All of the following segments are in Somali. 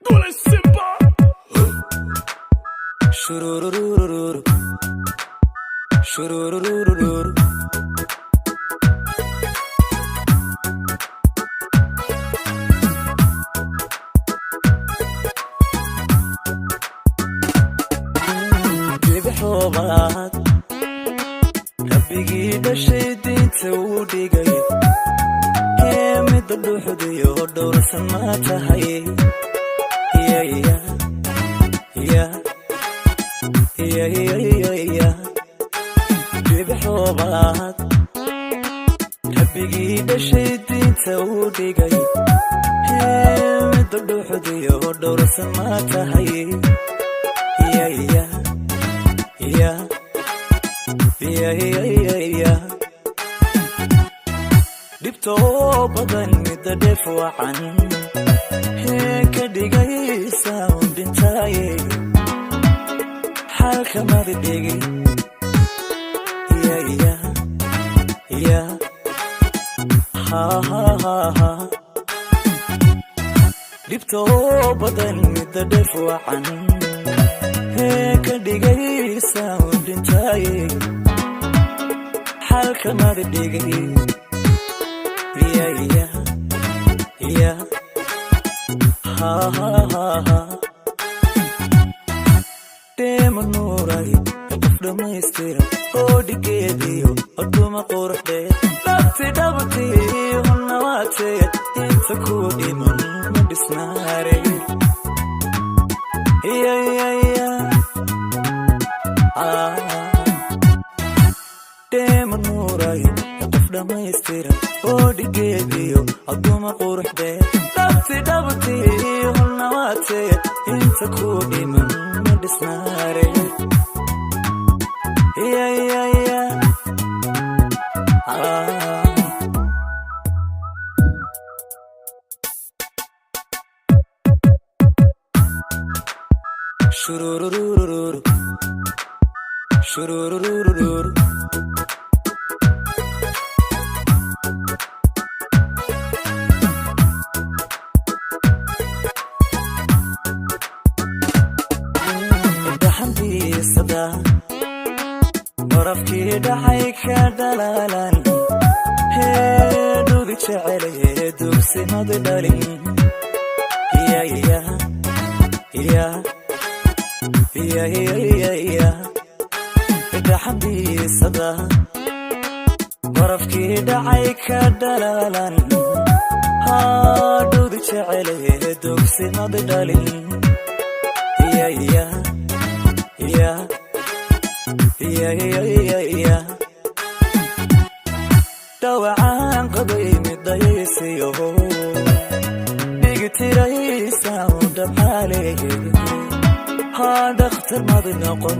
Dole Simba. Shurururururu. Shurururururu. Bixobaad rabbigii dhashay diinta uu dhigay mid dhuuxdayo dhowrsan ma tahay bixobaad rabbigii dhashay diinta uu dhigay mid dhuuxdayo dhowrsan ma tahay dhibtoo badan midda dheef wacan ka dhigaysa un dhintaaye xalka madi dhigi dhibtoo badan midda dheef wacan ka dhigaysa un dhintaaye xalka madi dhigi Dema nuuray qof dhamaystira oo dhigeediyo aduma quruxde dhabti dhabti hunna waatee inta ku dhiman ma dhisnaare Dema nuuray qof dhamaystira oo dhigeediyo aduma quruxde dhabti dhabti hunna waatee inta ku dhiman ma dhisnaare Shurururururu. Shurururururu. Dhaxantiisada barafkii dhacay ka dhalaalan dhudi jecel dugsimada dhalin dhaxantiisada barafkii dhacay ka dhalaalan dhudi jecel dugsimada dhalin dhawacaan qabay midaysiyo dhigtiraysa u dhabxaaleeye dhakhtar madi noqon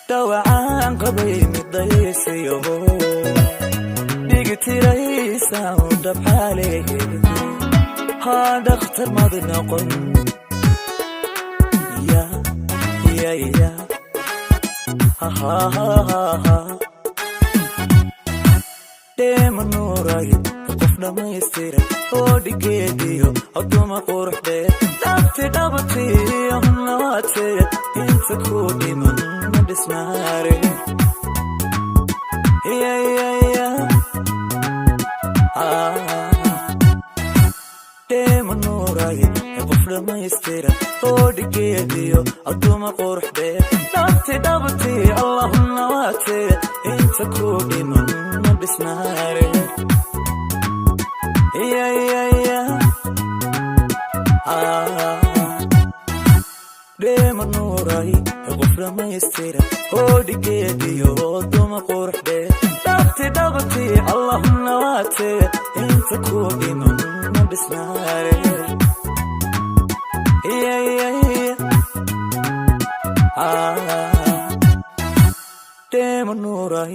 dhawacaan qabay midaysiyo dhigtiraysa u dhabxaaleeye dhakhtar madi noqon Dema nuuray qof dhamaystira oo dhigeediyo aduma quruxde dhabti dhabti hunna waatee inta ku dhiman ma dhisnaare Dema nuuray qof dhamaystira oo dhigeediyo aduma quruxde dhabti dhabti allahunna waatee inta ku dhiman ma dhisnaare Dema nuuray qof dhamaystira oo dhigeediyo aduma quruxde dhabti dhabti allahunna waatee inta ku dhiman ma dhisnaare Dema nuuray